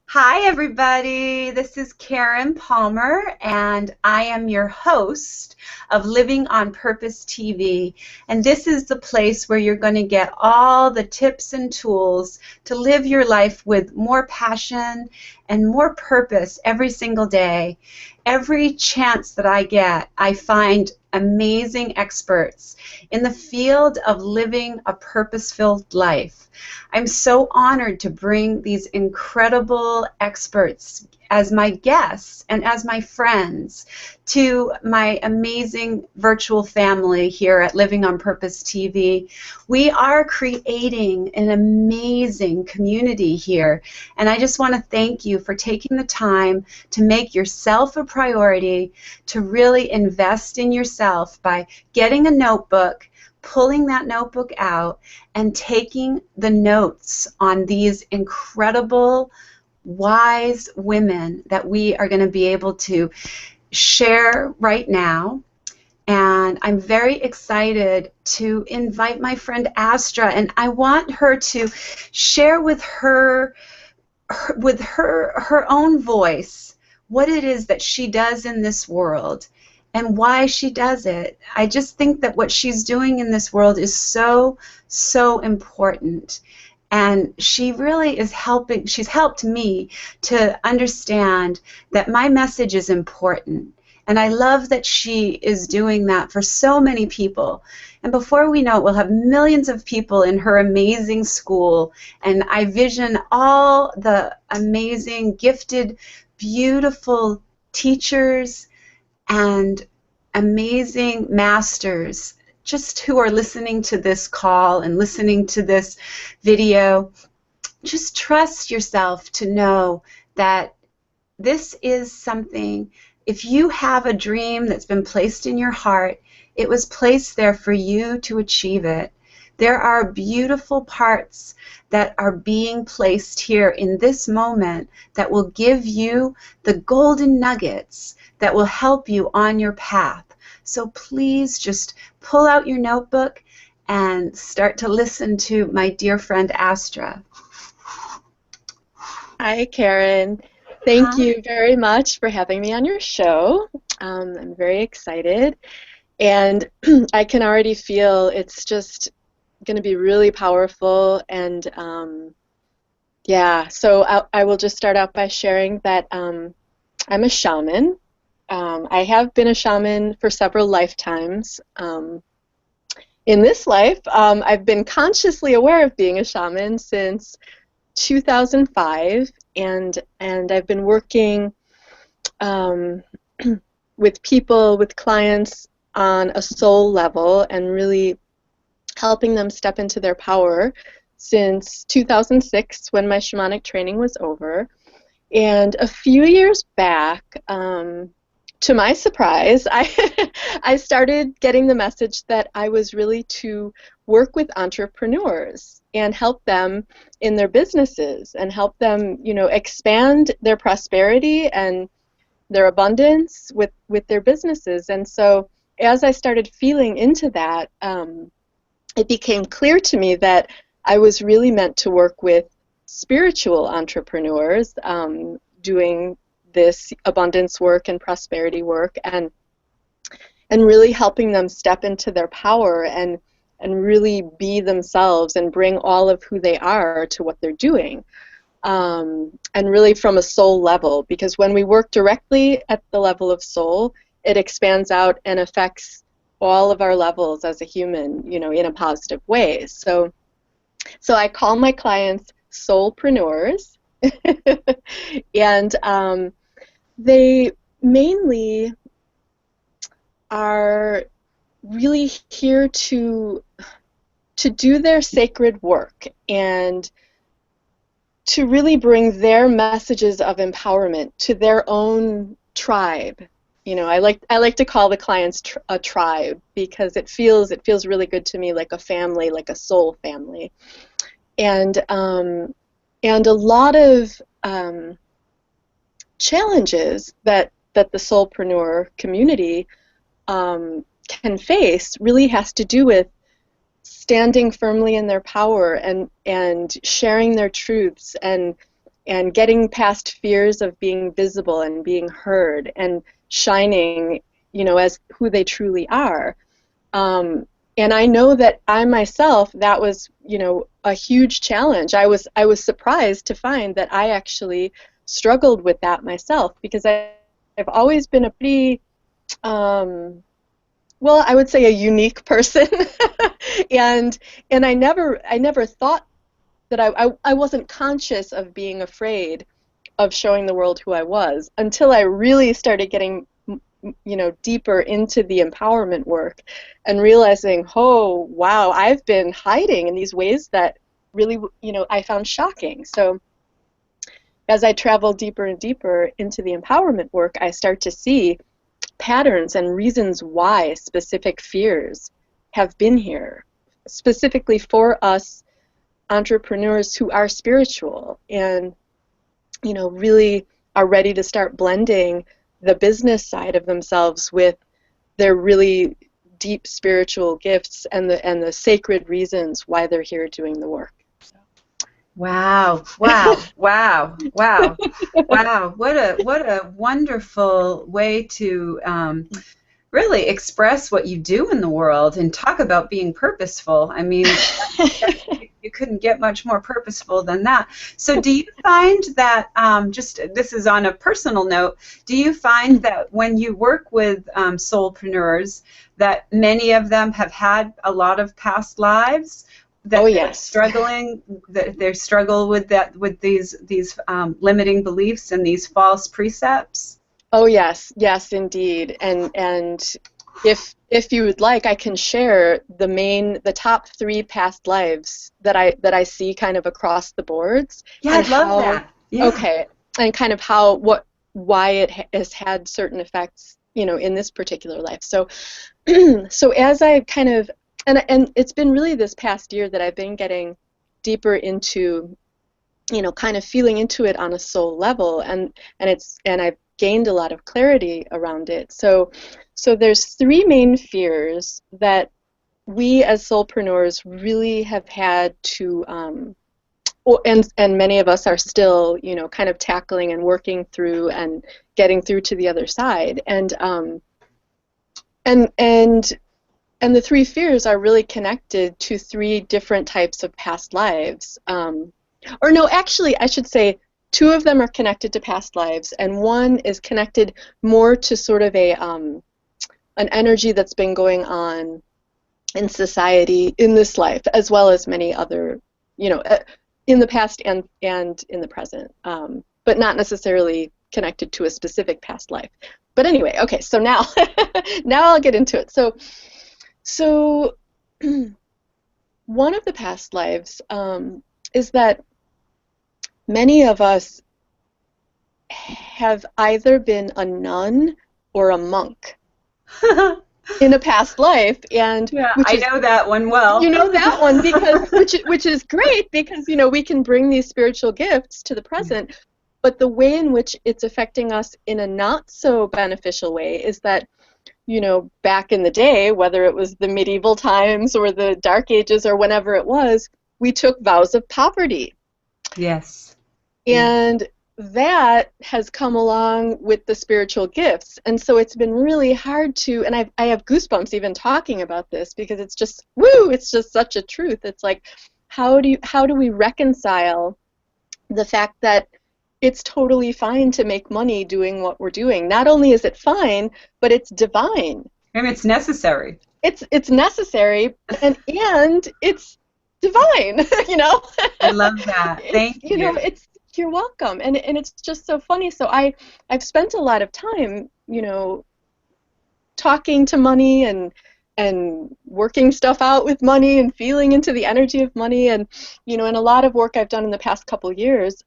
Hi, everybody. This is Karen Palmer, and I am your host of Living on Purpose TV. And this is the place where you're going to get all the tips and tools to live your life with more passion and more purpose every single day. Every chance that I get, I find amazing experts in the field of living a purpose-filled life. I'm so honored to bring these incredible experts as my guests and as my friends to my amazing virtual family here at Living on Purpose TV. We are creating an amazing community here, and I just want to thank you for taking the time to make yourself a priority, to really invest in yourself by getting a notebook, pulling that notebook out, and taking the notes on these incredible, wise women that we are going to be able to share right now. And I'm very excited to invite my friend Astra, and I want her to share with her own voice what it is that she does in this world and why she does it. I just think that what she's doing in this world is so, so important. And she really is helping, she's helped me to understand that my message is important. And I love that she is doing that for so many people. And before we know it, we'll have millions of people in her amazing school. And I vision all the amazing, gifted, beautiful teachers and amazing masters just who are listening to this call and listening to this video. Just trust yourself to know that this is something, if you have a dream that's been placed in your heart, it was placed there for you to achieve it. There are beautiful parts that are being placed here in this moment that will give you the golden nuggets that will help you on your path. So please just pull out your notebook and start to listen to my dear friend Astra. Hi, Karen. Thank Hi. you very much for having me on your show. I'm very excited, and I can already feel it's just going to be really powerful. And yeah, so I will just start out by sharing that I'm a shaman. I have been a shaman for several lifetimes. In this life, I've been consciously aware of being a shaman since 2005, and I've been working um, with people, with clients on a soul level and really helping them step into their power since 2006 when my shamanic training was over. And a few years back, to my surprise, I started getting the message that I was really to work with entrepreneurs and help them in their businesses and help them, expand their prosperity and their abundance with their businesses. And so as I started feeling into that, it became clear to me that I was really meant to work with spiritual entrepreneurs, doing this abundance work and prosperity work, and really helping them step into their power and really be themselves and bring all of who they are to what they're doing, and really from a soul level, because when we work directly at the level of soul, it expands out and affects all of our levels as a human, in a positive way. So I call my clients soulpreneurs, and they mainly are really here to do their sacred work and to really bring their messages of empowerment to their own tribe. I like to call the clients a tribe because it feels really good to me, like a family, like a soul family, and a lot of challenges that the soulpreneur community can face really has to do with standing firmly in their power and sharing their truths and and getting past fears of being visible and being heard and shining, as who they truly are. And I know that I myself, that was, a huge challenge. I was surprised to find that I actually struggled with that myself, because I've always been a pretty, well, I would say a unique person, and I never thought that I wasn't conscious of being afraid of showing the world who I was until I really started getting deeper into the empowerment work and realizing, oh, wow, I've been hiding in these ways that really, I found shocking. So as I travel deeper and deeper into the empowerment work, I start to see patterns and reasons why specific fears have been here, specifically for us entrepreneurs who are spiritual and, really are ready to start blending the business side of themselves with their really deep spiritual gifts and the sacred reasons why they're here doing the work. Wow, wow, wow, wow, wow. What a wonderful way to really express what you do in the world and talk about being purposeful. I mean, you couldn't get much more purposeful than that. So do you find that, just this is on a personal note, do you find that when you work with soulpreneurs that many of them have had a lot of past lives? That oh yes, struggling. That they struggle with that, with these limiting beliefs and these false precepts. Oh yes, yes indeed. And if you would like, I can share the top 3 past lives that I see kind of across the boards. Yeah, I'd love that. Yeah. Okay, and kind of why it has had certain effects, in this particular life. So so as I kind of and it's been really this past year that I've been getting deeper into, kind of feeling into it on a soul level, and I've gained a lot of clarity around it. So there's 3 main fears that we as soulpreneurs really have had to, and many of us are still, kind of tackling and working through and getting through to the other side. And the 3 fears are really connected to 3 different types of past lives. Or no, actually, I should say 2 of them are connected to past lives, and 1 is connected more to sort of an energy that's been going on in society in this life, as well as many other, in the past and in the present, but not necessarily connected to a specific past life. But anyway, okay, so now I'll get into it. So one of the past lives is that many of us have either been a nun or a monk in a past life, and yeah, I know that one well. You know that one because which is great, because we can bring these spiritual gifts to the present, but the way in which it's affecting us in a not so beneficial way is that, back in the day, whether it was the medieval times or the Dark Ages or whenever it was, we took vows of poverty. Yes. And that has come along with the spiritual gifts. And so it's been really hard to, and I have goosebumps even talking about this, because it's just, it's just such a truth. It's like, how do we reconcile the fact that it's totally fine to make money doing what we're doing? Not only is it fine, but it's divine. And it's necessary. It's necessary, and it's divine. I love that. Thank you. You're welcome. And it's just so funny. So I've spent a lot of time, talking to money and working stuff out with money and feeling into the energy of money, and and a lot of work I've done in the past couple years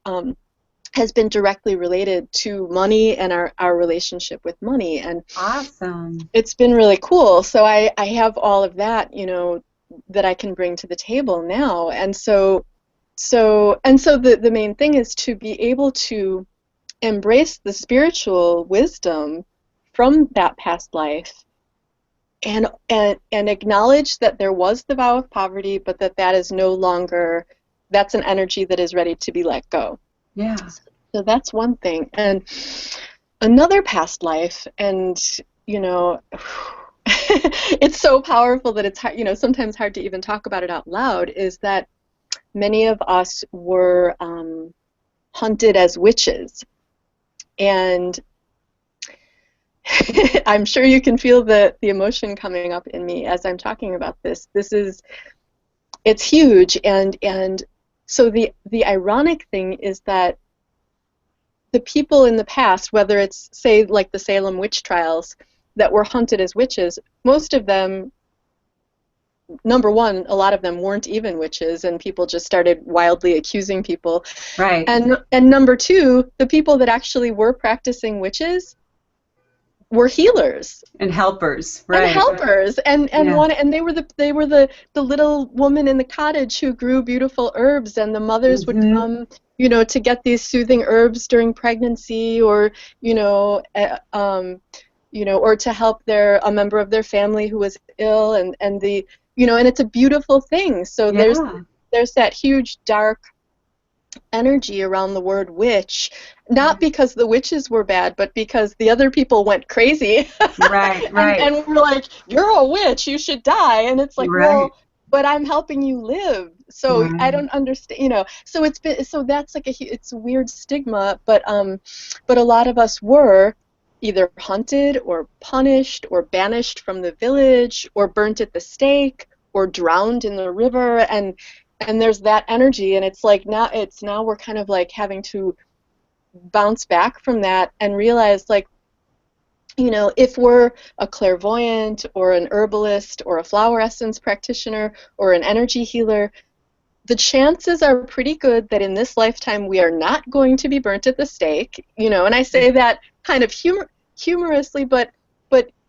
has been directly related to money and our relationship with money. And awesome. It's been really cool. So I have all of that, that I can bring to the table now. And so the main thing is to be able to embrace the spiritual wisdom from that past life, and acknowledge that there was the vow of poverty, but that is no longer, that's an energy that is ready to be let go. Yeah. So that's one thing. And another past life, and it's so powerful that it's hard, sometimes hard to even talk about it out loud, is that many of us were hunted as witches. And I'm sure you can feel the emotion coming up in me as I'm talking about this. It's huge, and so the ironic thing is that the people in the past, whether it's, say, like the Salem witch trials, that were hunted as witches, most of them, number one, a lot of them weren't even witches, and people just started wildly accusing people. Right. And number two, the people that actually were practicing witches were healers And helpers. and Right. helpers, Yeah. and they were the little woman in the cottage who grew beautiful herbs, and the mothers would Mm-hmm. come, to get these soothing herbs during pregnancy, or you know or to help a member of their family who was ill, and it's a beautiful thing. So Yeah. there's that huge dark energy around the word witch, not because the witches were bad, but because the other people went crazy. Right. and Right. and we're like, you're a witch, you should die. And it's like, Right. well, but I'm helping you live. So I Right. don't understand, so that's like it's a weird stigma, but a lot of us were either hunted or punished or banished from the village or burnt at the stake or drowned in the river, and there's that energy, and it's like now we're kind of like having to bounce back from that and realize, like, if we're a clairvoyant or an herbalist or a flower essence practitioner or an energy healer, the chances are pretty good that in this lifetime we are not going to be burnt at the stake, and I say that kind of humorously, but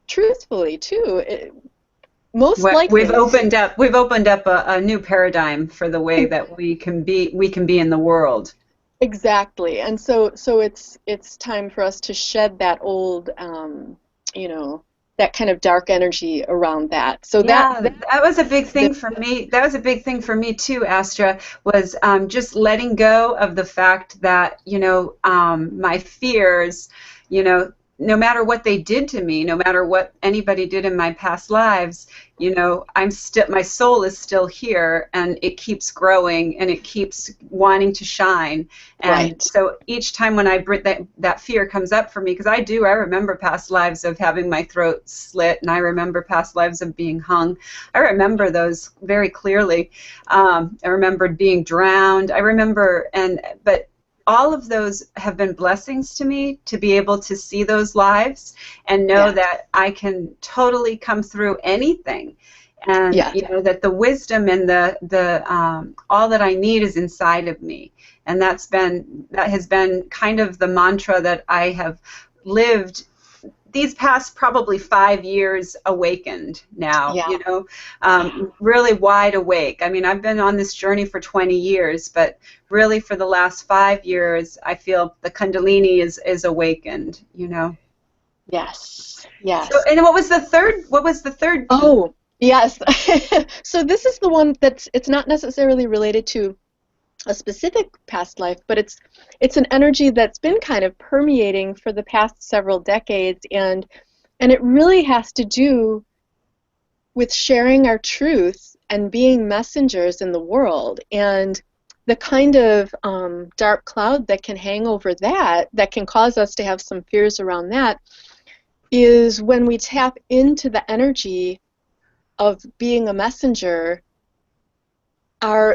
truthfully too. Most What likely. we've opened up a new paradigm for the way that we can be in the world. Exactly, and so it's time for us to shed that old, you know, that kind of dark energy around that. So Yeah, that that was a big the, thing for me. That was a big thing for me too, Astra, was just letting go of the fact that, my fears, no matter what they did to me, no matter what anybody did in my past lives, my soul is still here, and it keeps growing and it keeps wanting to shine. And right. so each time when I bring that fear comes up for me, because I remember past lives of having my throat slit, and I remember past lives of being hung. I remember those very clearly. I remembered being drowned. But all of those have been blessings to me, to be able to see those lives and know Yeah. that I can totally come through anything, and Yeah. that the wisdom and the all that I need is inside of me. And that has been kind of the mantra that I have lived these past probably 5 years, awakened now, Yeah. really wide awake. I mean, I've been on this journey for 20 years, but really for the last 5 years, I feel the Kundalini is awakened. Yes. So, Yes. and what was the third piece? Oh, yes. So this is the one it's not necessarily related to a specific past life, but it's an energy that's been kind of permeating for the past several decades, and it really has to do with sharing our truth and being messengers in the world. And the kind of dark cloud that can hang over that can cause us to have some fears around that, is when we tap into the energy of being a messenger,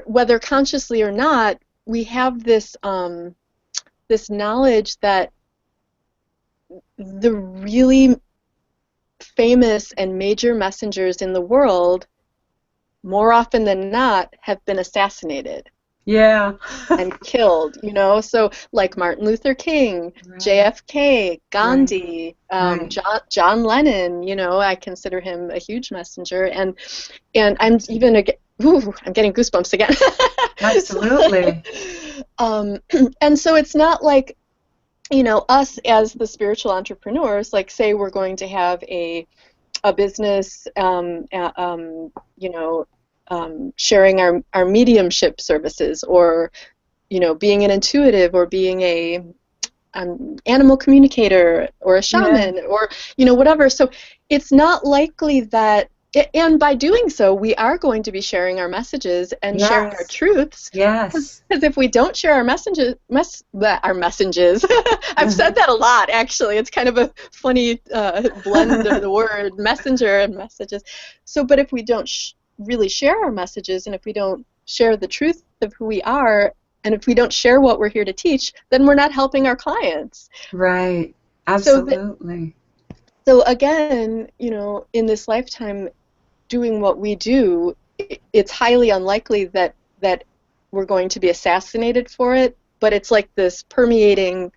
whether consciously or not, we have this knowledge that the really famous and major messengers in the world, more often than not, have been assassinated Yeah. and killed, so like Martin Luther King, Right, JFK, right, Gandhi, right. John Lennon, I consider him a huge messenger, and I'm getting goosebumps again. Absolutely. um, and so it's not like, us as the spiritual entrepreneurs, like, say we're going to have a business, sharing our mediumship services, or being an intuitive or being a animal communicator or a Yeah. shaman or whatever. So it's not likely that, and by doing so, we are going to be sharing our messages and sharing our Yes. truths. Yes. Because if we don't share our messages, our messages, I've said that a lot actually. It's kind of a funny blend of the word messenger and messages. So, but if we don't really share our messages, and if we don't share the truth of who we are, and if we don't share what we're here to teach, then we're not helping our clients. Right. So Absolutely. so again, in this lifetime, doing what we do, it's highly unlikely that we're going to be assassinated for it, but it's like this permeating,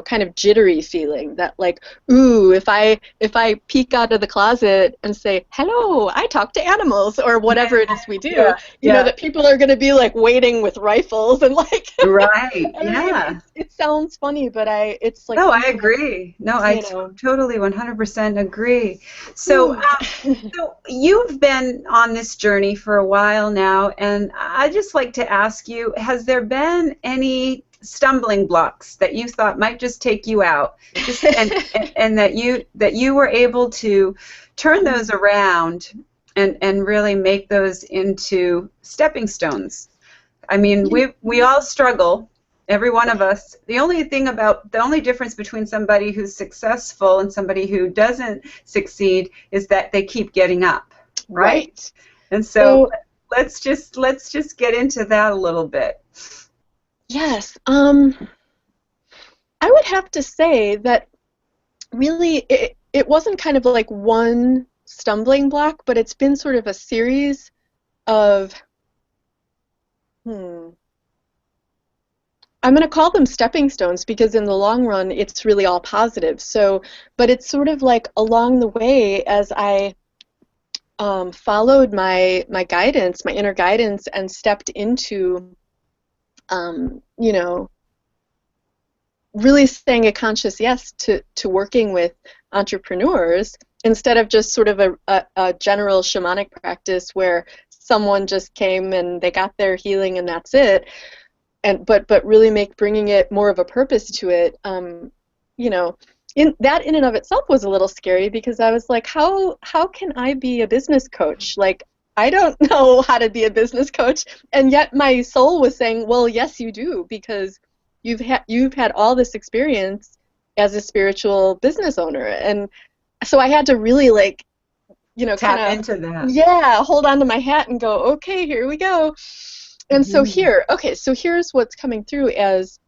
kind of jittery feeling that like, ooh, if I peek out of the closet and say, hello, I talk to animals, or whatever it is we do, Yeah. Yeah. that people are going to be like waiting with rifles and like, Right. I mean, Yeah. it sounds funny, but it's like No, I something that, agree. No, I you know, totally 100% agree. So, whew. so you've been on this journey for a while now, and I'd just like to ask you, has there been any stumbling blocks that you thought might just take you out, just and that you were able to turn those around and really make those into stepping stones? I mean, we all struggle, every one of us. The only difference between somebody who's successful and somebody who doesn't succeed is that they keep getting up, right? Right. And so So, let's just get into that a little bit. yes, I would have to say that really it wasn't kind of like one stumbling block, but it's been sort of a series of, hmm, I'm going to call them stepping stones because in the long run, it's really all positive. So, but it's sort of like along the way as I followed my guidance, my inner guidance, and stepped into, um, you know, really saying a conscious yes to working with entrepreneurs instead of just sort of a general shamanic practice where someone just came and they got their healing and that's it, and but really bringing it more of a purpose to it. You know, in and of itself was a little scary because I was like, how can I be a business coach? Like, I don't know how to be a business coach, and yet my soul was saying, well, yes, you do, because you've had all this experience as a spiritual business owner. And so I had to really like, kind Tap of, into that. yeah, hold on to my hat and go, okay, here we go. And so Mhm. here's what's coming through as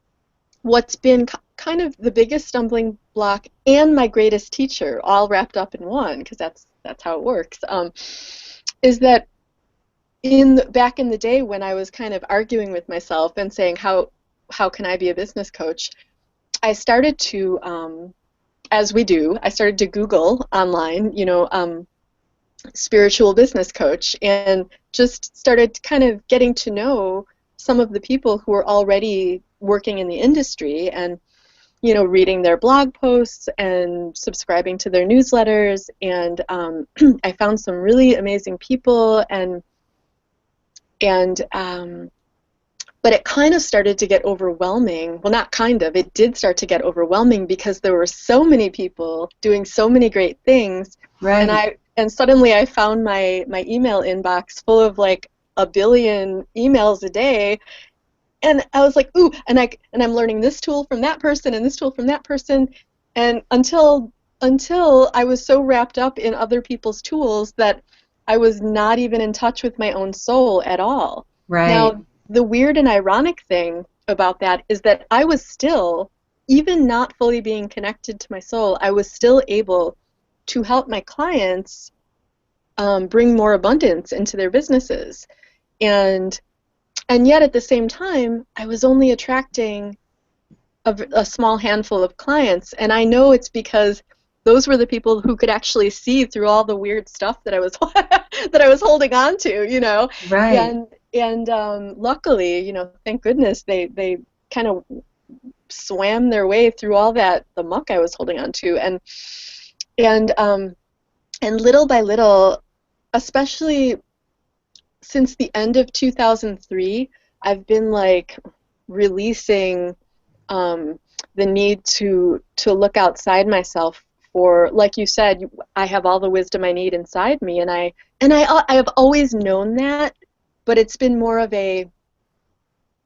what's been kind of the biggest stumbling block and my greatest teacher, all wrapped up in one, because that's how it works. Is that back in the day when I was kind of arguing with myself and saying how can I be a business coach, I started to, as we do, I started to Google online, spiritual business coach, and just started kind of getting to know some of the people who are already working in the industry, and reading their blog posts and subscribing to their newsletters. And I found some really amazing people, and but it kind of started to get overwhelming. Well, not kind of, it did start to get overwhelming because there were so many people doing so many great things. And Right. suddenly I found my email inbox full of like a billion emails a day. And I was like, ooh, and I'm learning this tool from that person and this tool from that person. And until I was so wrapped up in other people's tools that I was not even in touch with my own soul at all. Right. Now, the weird and ironic thing about that is that I was still, even not fully being connected to my soul, I was still able to help my clients bring more abundance into their businesses. And yet at the same time, I was only attracting a small handful of clients. And I know it's because those were the people who could actually see through all the weird stuff that I was that I was holding on to. Right. And luckily, thank goodness they kind of swam their way through all the muck I was holding on to, and and little by little, especially since the end of 2003, I've been like releasing the need to look outside myself for, like you said, I have all the wisdom I need inside me, and I have always known that, but it's been more of a,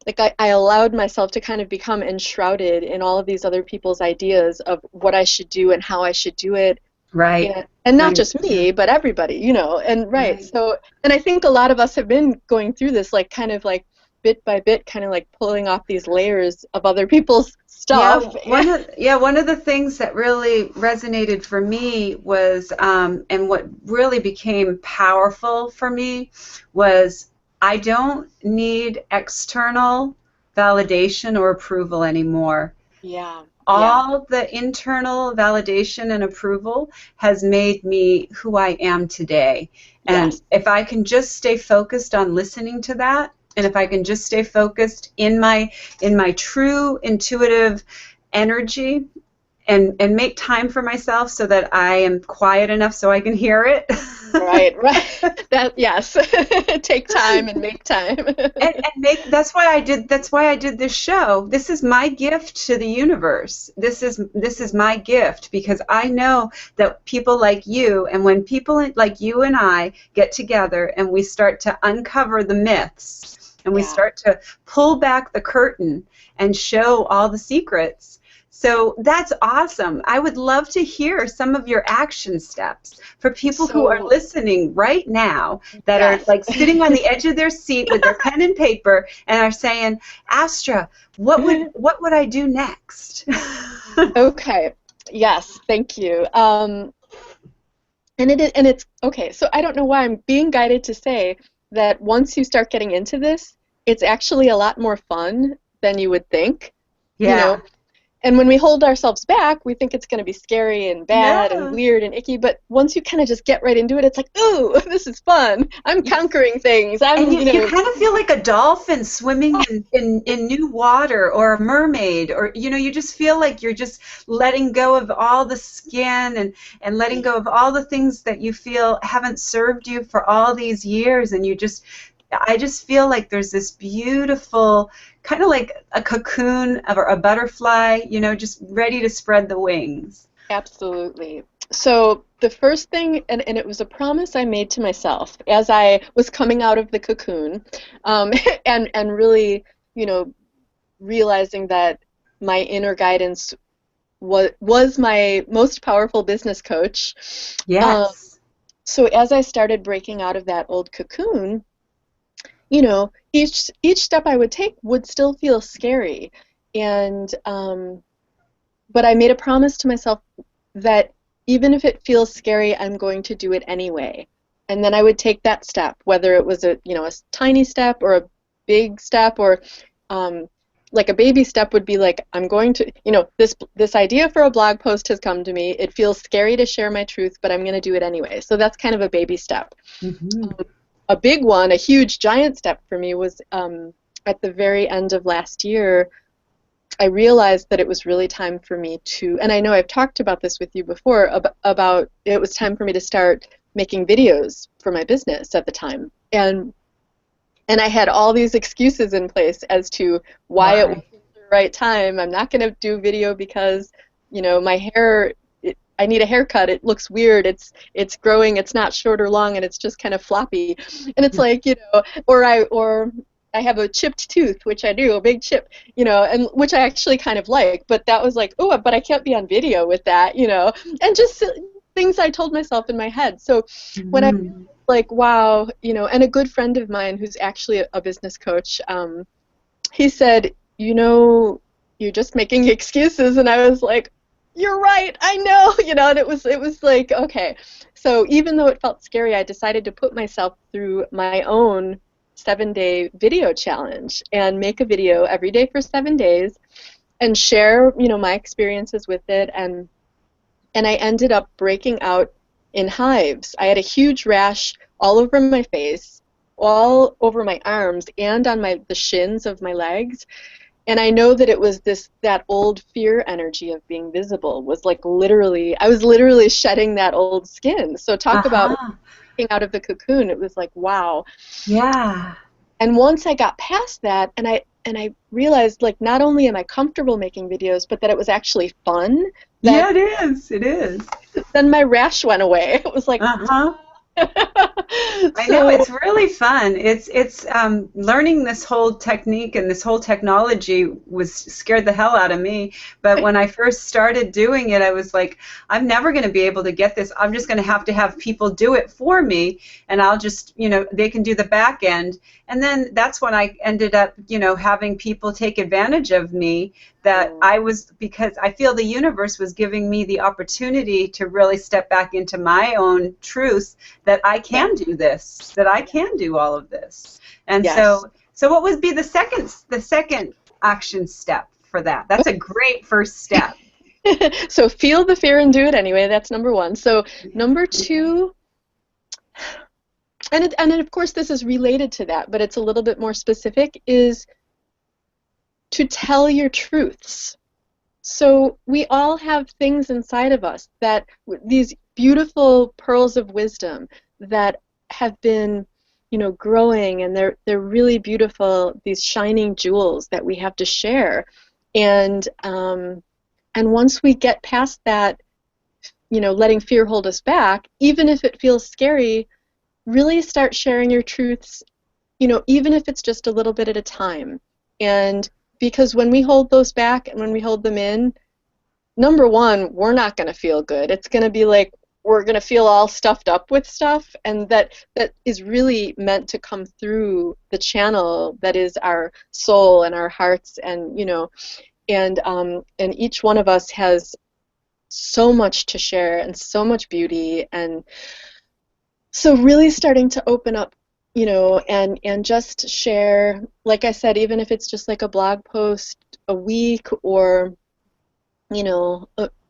like, I allowed myself to kind of become enshrouded in all of these other people's ideas of what I should do and how I should do it. Right. And not Right. just me, but everybody, you know, and right. Right. So, and I think a lot of us have been going through this, like, kind of like bit by bit, kind of like pulling off these layers of other people's Yeah, stuff. one of the things that really resonated for me was, and what really became powerful for me was, I don't need external validation or approval anymore. Yeah, yeah, All the internal validation and approval has made me who I am today. And yes, if I can just stay focused on listening to that, and if I can just stay focused in my true intuitive energy, and make time for myself so that I am quiet enough so I can hear it. right, right. That, yes, take time and make time. And make that's why I did this show. This is my gift to the universe. This is my gift, because I know that people like you, and when people like you and I get together and we start to uncover the myths, and we Yeah. start to pull back the curtain and show all the secrets. So that's awesome. I would love to hear some of your action steps for people who are So, listening right now, that are yes. like sitting on the edge of their seat with their pen and paper and are saying, Astra, what would I do next? Okay. Yes, thank you. And it's okay. So I don't know why I'm being guided to say that once you start getting into this, it's actually a lot more fun than you would think. You know, Yeah. and when we hold ourselves back, we think it's going to be scary and bad and Yeah. weird and icky. But once you kind of just get right into it, it's like, ooh, this is fun. I'm conquering things. And I'm, you kind of feel like a dolphin swimming in new water, or a mermaid, or you just feel like you're just letting go of all the skin, and letting go of all the things that you feel haven't served you for all these years, and I just feel like there's this beautiful, kind of like a cocoon or a butterfly, just ready to spread the wings. Absolutely. So the first thing, and it was a promise I made to myself as I was coming out of the cocoon, and really, you know, realizing that my inner guidance was my most powerful business coach. Um, Yes. so as I started breaking out of that old cocoon, each step I would take would still feel scary, and but I made a promise to myself that even if it feels scary, I'm going to do it anyway. And then I would take that step, whether it was a tiny step or a big step, or like a baby step would be like, I'm going to, this idea for a blog post has come to me. It feels scary to share my truth, but I'm going to do it anyway. So that's kind of a baby step. Hmm. A big one, a huge giant step for me was at the very end of last year. I realized that it was really time for me to, and I know I've talked about this with you before, about it was time for me to start making videos for my business at the time. And I had all these excuses in place as to why it Why? wasn't the right time. I'm not going to do video because, my hair, I need a haircut. It looks weird. It's growing. It's not short or long, and it's just kind of floppy. And it's like, or I have a chipped tooth, which I do, a big chip, and which I actually kind of like. But that was like, oh, but I can't be on video with that, and just things I told myself in my head. So when I Hmm. realized, like, wow, and a good friend of mine who's actually a business coach, he said, you're just making excuses. And I was like, you're right, I know, and it was like, okay. So even though it felt scary, I decided to put myself through my own 7-day video challenge and make a video every day for 7 days and share, my experiences with it. And I ended up breaking out in hives. I had a huge rash all over my face, all over my arms, and on the shins of my legs. And I know that it was that old fear energy of being visible was like I was literally shedding that old skin. So talk about Uh-huh. breaking out of the cocoon. It was like, wow. Yeah. And once I got past that, and and I realized, like, not only am I comfortable making videos, but that it was actually fun. That Yeah, it is. It is. then my rash went away. It was like, Uh-huh. I know so it's really fun. It's learning this whole technique and this whole technology was scared the hell out of me. But when I first started doing it, I was like, I'm never going to be able to get this. I'm just going to have people do it for me, and I'll just, they can do the back end. And then that's when I ended up, having people take advantage of me. That I was, because I feel the universe was giving me the opportunity to really step back into my own truth, that I can do this, that I can do all of this. And yes. so what would be the second action step for that? That's a great first step. So feel the fear and do it anyway. That's number one. So number two, and of course this is related to that, but it's a little bit more specific, is to tell your truths. So we all have things inside of us, that these beautiful pearls of wisdom that have been, growing, and they're really beautiful, these shining jewels that we have to share. And once we get past that, letting fear hold us back, even if it feels scary, really start sharing your truths, even if it's just a little bit at a time. And because when we hold those back and when we hold them in, number one, we're not going to feel good. It's going to be like we're going to feel all stuffed up with stuff, and that is really meant to come through the channel that is our soul and our hearts, and and each one of us has so much to share and so much beauty. And so really starting to open up, and just share, like I said, even if it's just like a blog post a week, or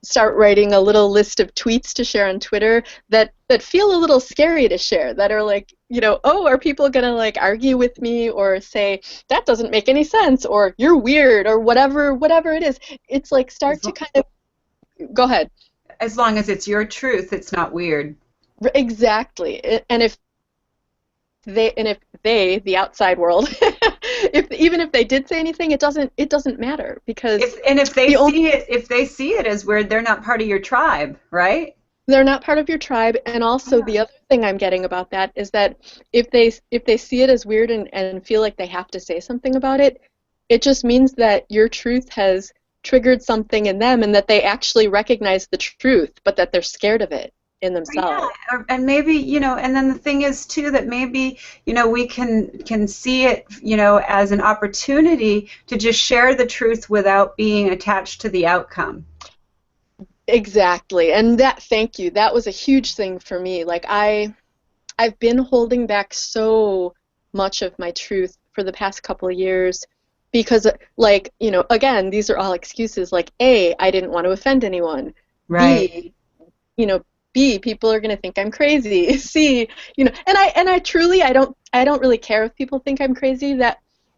start writing a little list of tweets to share on Twitter that feel a little scary to share, that are like, oh, are people gonna like argue with me or say that doesn't make any sense, or you're weird, or whatever it is. It's like start to kind of go ahead. As long as it's your truth, it's not weird. Exactly. And if they, the outside world, even if they did say anything, it doesn't matter, because If they see it as weird, they're not part of your tribe, right? they're not part of your tribe. And also the other thing I'm getting about that is that if they see it as weird and feel like they have to say something about it, it just means that your truth has triggered something in them, and that they actually recognize the truth, but that they're scared of it in themselves. Yeah, and maybe, and then the thing is too that maybe, we can see it, as an opportunity to just share the truth without being attached to the outcome. Exactly. And thank you. That was a huge thing for me. Like I've been holding back so much of my truth for the past couple of years because, like, again, these are all excuses. Like, A, I didn't want to offend anyone. Right. B, B, people are going to think I'm crazy. C, and I truly, I don't really care if people think I'm crazy.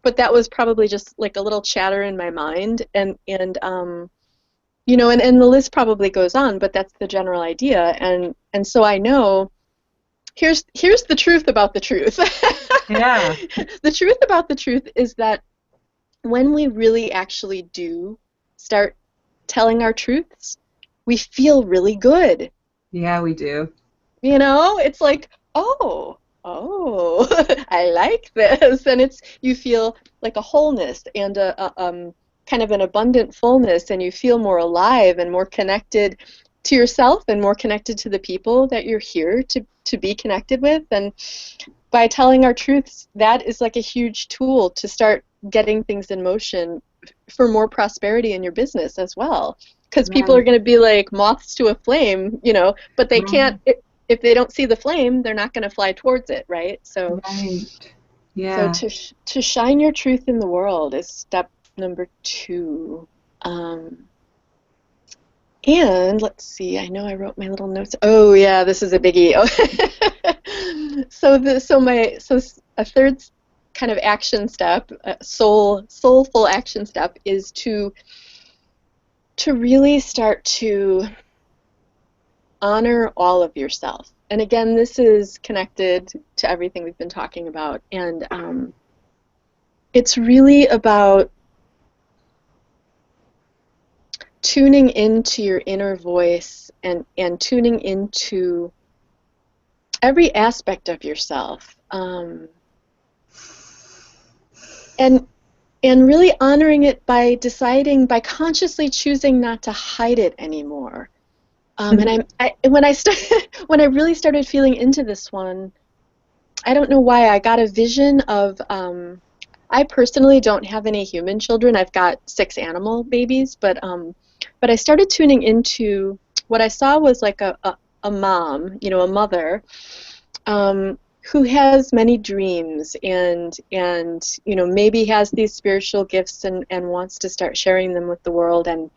But that was probably just like a little chatter in my mind, and and the list probably goes on, but that's the general idea. And so I know, here's the truth about the truth. Yeah. The truth about the truth is that when we really actually do start telling our truths, we feel really good. Yeah, we do. It's like, oh, I like this. And you feel like a wholeness and a kind of an abundant fullness, and you feel more alive and more connected to yourself and more connected to the people that you're here to be connected with. And by telling our truths, that is like a huge tool to start getting things in motion for more prosperity in your business as well. Because people are Right. going to be like moths to a flame, but they Right. can't, if they don't see the flame, they're not going to fly towards it, right? So, Right. so Yeah. to shine your truth in the world is step number 2. And let's see, I know I wrote my little notes. Oh yeah, this is a biggie. So a third kind of action step, soulful action step, is to really start to honor all of yourself. And again, this is connected to everything we've been talking about. And it's really about tuning into your inner voice and tuning into every aspect of yourself, and really honoring it by deciding, by consciously choosing not to hide it anymore. And when I when I really started feeling into this one, I don't know why, I got a vision of, I personally don't have any human children. I've got 6 animal babies, but I started tuning into what I saw was like a mom, a mother, who has many dreams and maybe has these spiritual gifts and wants to start sharing them with the world, and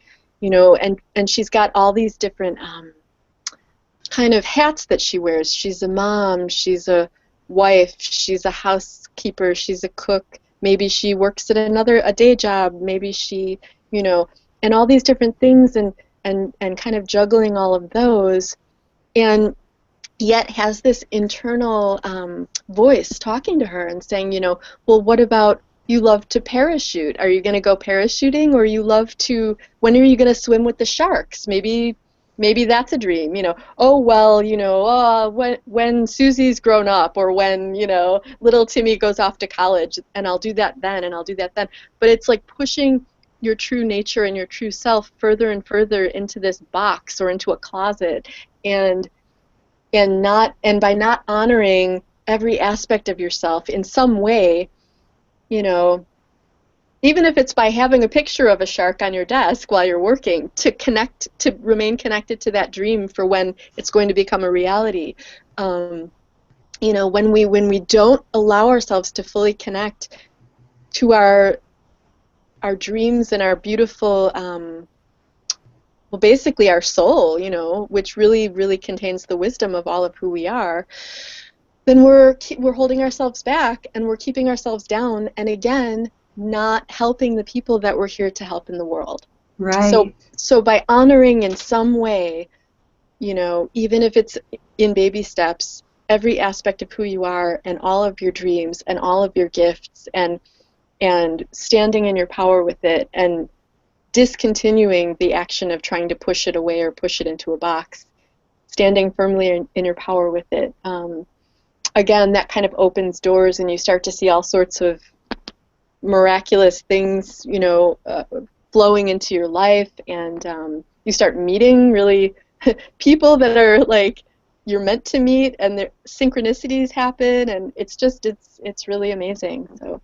and she's got all these different kind of hats that she wears. She's a mom, she's a wife, she's a housekeeper, she's a cook, maybe she works at a day job, maybe she, and all these different things, and kind of juggling all of those, and yet has this internal voice talking to her and saying, well, what about, you love to parachute? Are you going to go parachuting? Or you love to, when are you going to swim with the sharks? Maybe that's a dream, Oh, well, when Susie's grown up, or when, little Timmy goes off to college, and I'll do that then, and I'll do that then. But it's like pushing your true nature and your true self further and further into this box or into a closet, and by not honoring every aspect of yourself in some way, even if it's by having a picture of a shark on your desk while you're working, to remain connected to that dream for when it's going to become a reality. When we don't allow ourselves to fully connect to our dreams and our beautiful, well, basically our soul, which really, really contains the wisdom of all of who we are, then we're holding ourselves back, and we're keeping ourselves down, and again, not helping the people that we're here to help in the world. Right. So by honoring in some way, even if it's in baby steps, every aspect of who you are and all of your dreams and all of your gifts, and standing in your power with it, and discontinuing the action of trying to push it away or push it into a box, standing firmly in your power with it. Again, that kind of opens doors, and you start to see all sorts of miraculous things, flowing into your life, and you start meeting really people that are like you're meant to meet, and the synchronicities happen, and it's really amazing. So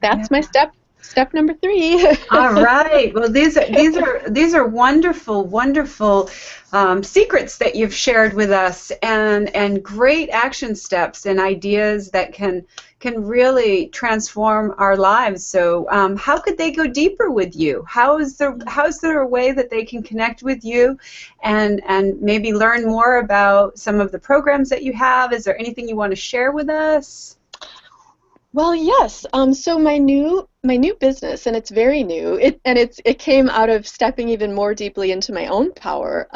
that's my step number 3. All right. Well, these are wonderful, wonderful secrets that you've shared with us, and great action steps and ideas that can really transform our lives. So, how could they go deeper with you? How's there a way that they can connect with you, and maybe learn more about some of the programs that you have? Is there anything you want to share with us? Well, yes. So my new business, and it's very new. It came out of stepping even more deeply into my own power.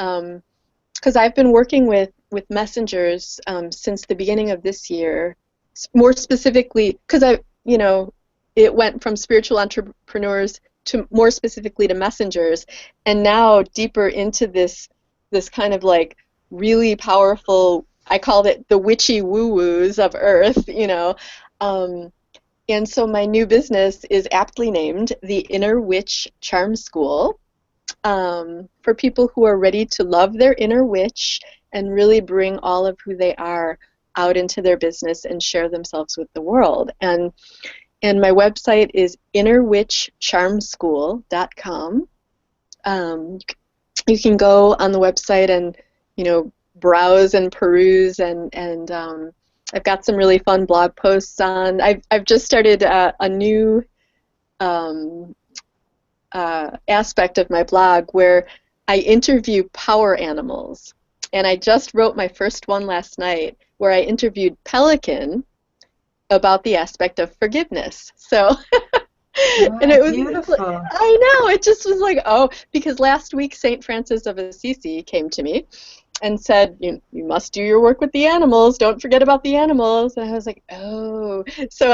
Because I've been working with messengers since the beginning of this year. More specifically, because it went from spiritual entrepreneurs to more specifically to messengers, and now deeper into this kind of like really powerful. I called it the witchy woo-woos of Earth, and so my new business is aptly named the Inner Witch Charm School, for people who are ready to love their inner witch and really bring all of who they are out into their business and share themselves with the world. And my website is innerwitchcharmschool.com. You can go on the website and browse and peruse, and I've got some really fun blog posts on. I've just started a new aspect of my blog where I interview power animals, and I just wrote my first one last night where I interviewed Pelican about the aspect of forgiveness. So, and it was Beautiful. I know, it just was like, oh, because last week St. Francis of Assisi came to me, and said, you must do your work with the animals. Don't forget about the animals. And I was like, oh. So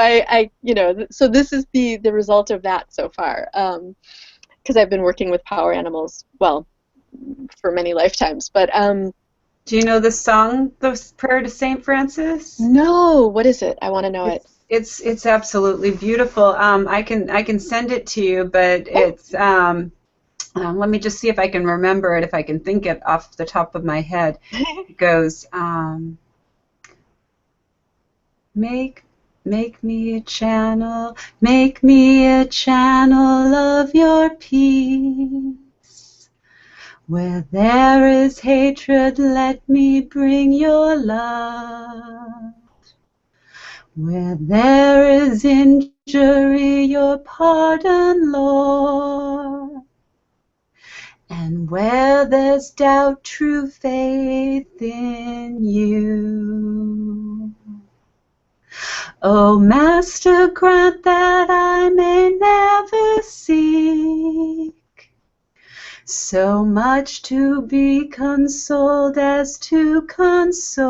so this is the result of that so far. Because I've been working with power animals, well, for many lifetimes. But do you know the song, the Prayer to Saint Francis? no, what is it? I want to know it. It's absolutely beautiful. I can send it to you, but it's let me just see if I can remember it, if I can think it off the top of my head. It goes, make me a channel, make me a channel of your peace. Where there is hatred, let me bring your love. Where there is injury, your pardon, Lord. And where there's doubt, true faith in you. O Master, grant that I may never seek so much to be consoled as to console,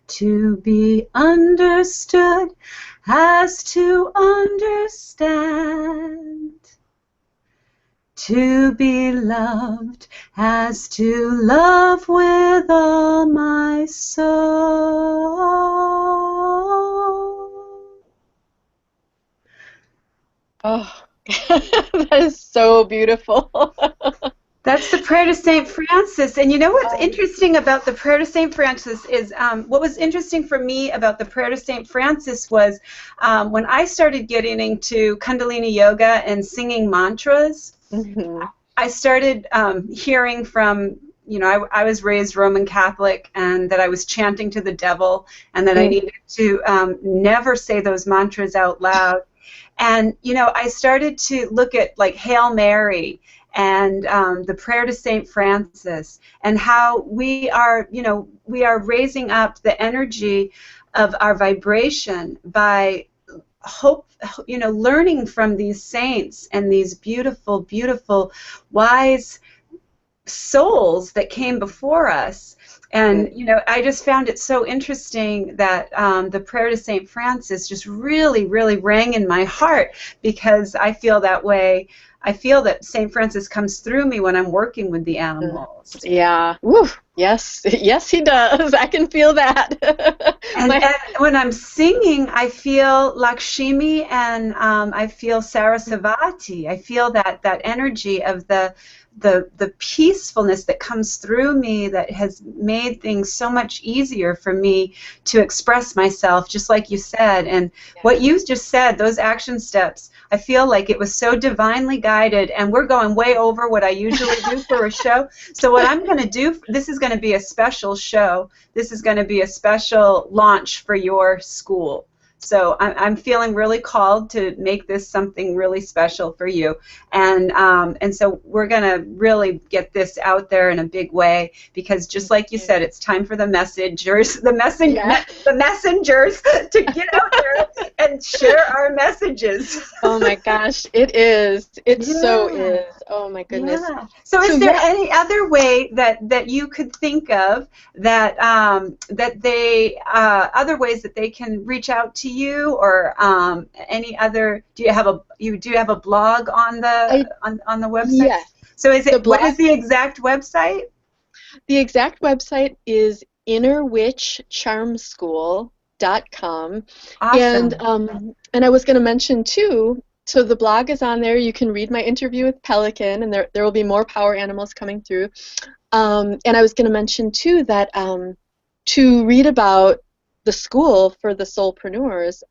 to be understood as to understand, to be loved as to love with all my soul. Oh, that is so beautiful. That's the Prayer to St. Francis. And you know what's interesting about the Prayer to St. Francis is, what was interesting for me about the Prayer to St. Francis was when I started getting into Kundalini Yoga and singing mantras, I started hearing from, I was raised Roman Catholic, and that I was chanting to the devil, and that I needed to never say those mantras out loud. And, I started to look at like Hail Mary and the Prayer to St. Francis, and how we are raising up the energy of our vibration by learning from these saints and these beautiful, beautiful, wise souls that came before us. And, I just found it so interesting that the Prayer to St. Francis just really, really rang in my heart, because I feel that way. I feel that St. Francis comes through me when I'm working with the animals. Yeah. Woo. Yes. Yes, he does. I can feel that. And when I'm singing, I feel Lakshmi, and I feel Sarasvati. I feel that energy of the peacefulness that comes through me, that has made things so much easier for me to express myself, just like you said. And what you just said, those action steps, I feel like it was so divinely guided, and we're going way over what I usually do for a show. So what I'm going to do, this is going to be a special show. This is going to be a special launch for your school. So I'm feeling really called to make this something really special for you, and so we're gonna really get this out there in a big way, because just like you said, it's time for the messengers, the messengers to get out there and share our messages. Oh my gosh, it is. It so is. Oh my goodness. Yeah. So is there any other way that you could think of that other ways that they can reach out to you, or any other? Do you have a blog on the website? Yes. So what is the exact website? The exact website is innerwitchcharmschool.com. Awesome. And I was going to mention too, so the blog is on there. You can read my interview with Pelican, and there will be more power animals coming through. And I was going to mention too that to read about the school for the soulpreneurs,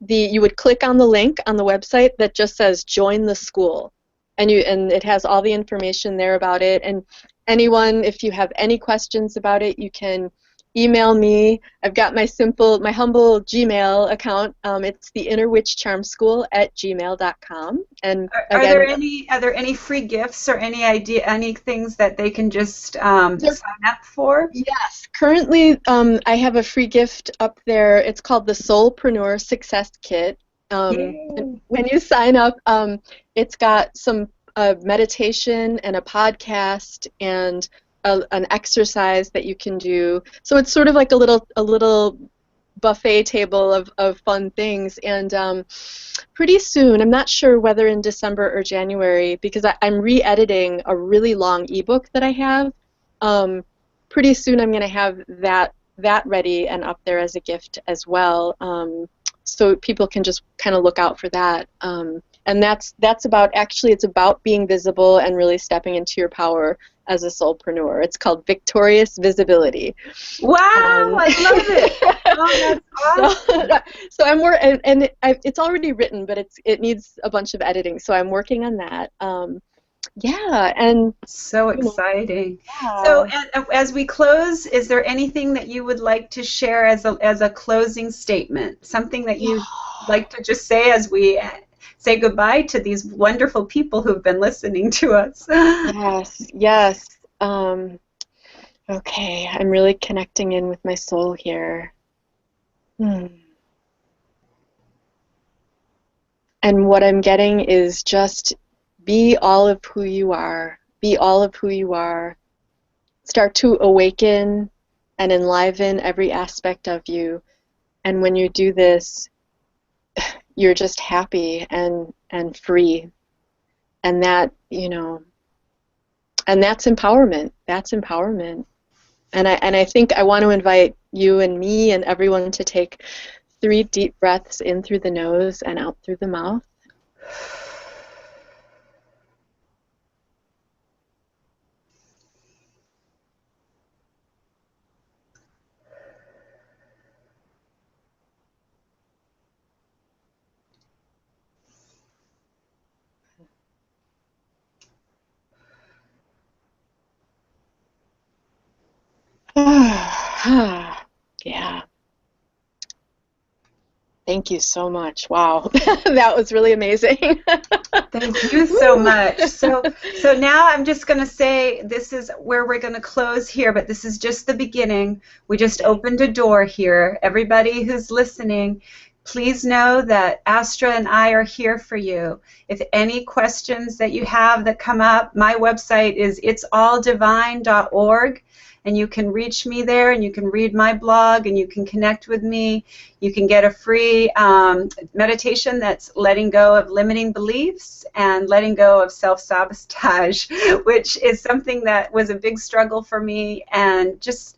you would click on the link on the website that just says join the school, and it has all the information there about it. And anyone, if you have any questions about it, you can email me. I've got my humble Gmail account. It's the innerwitchcharmschool@gmail.com. And are there any free gifts or any things that they can just sign up for? Yes, currently I have a free gift up there. It's called the Soulpreneur Success Kit. And when you sign up, it's got some a meditation and a podcast and an exercise that you can do. So it's sort of like a little buffet table of fun things. And pretty soon, I'm not sure whether in December or January, because I'm re-editing a really long ebook that I have. Pretty soon I'm going to have that ready and up there as a gift as well. So people can just kind of look out for that. And that's about, actually, it's about being visible and really stepping into your power as a soulpreneur. It's called Victorious Visibility. Wow, I love it. Oh, that's awesome. So I'm it's already written, but it needs a bunch of editing. So I'm working on that. Yeah, and so exciting. Yeah. So as we close, is there anything that you would like to share as a closing statement? Something that you'd like to just say as we say goodbye to these wonderful people who've been listening to us? Yes. Okay, I'm really connecting in with my soul here. And what I'm getting is just be all of who you are. Be all of who you are. Start to awaken and enliven every aspect of you. And when you do this, you're just happy and free. And that, and that's empowerment. That's empowerment. And I think I want to invite you and me and everyone to take 3 deep breaths in through the nose and out through the mouth. Yeah. Thank you so much. Wow, that was really amazing. Thank you so much. So now I'm just going to say this is where we're going to close here, but this is just the beginning. We just opened a door here. Everybody who's listening, please know that Astra and I are here for you. If any questions that you have that come up, my website is itsalldivine.org. And you can reach me there, and you can read my blog, and you can connect with me. You can get a free meditation that's letting go of limiting beliefs and letting go of self-sabotage, which is something that was a big struggle for me. And just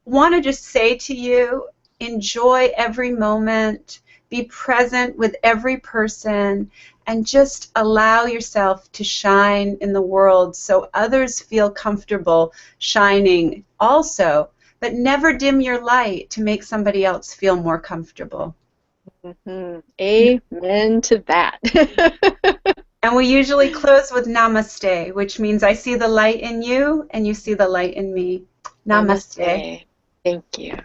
want to just say to you, enjoy every moment, be present with every person, and just allow yourself to shine in the world so others feel comfortable shining also, but never dim your light to make somebody else feel more comfortable. Amen to that. And we usually close with namaste, which means I see the light in you and you see the light in me. Namaste. Thank you.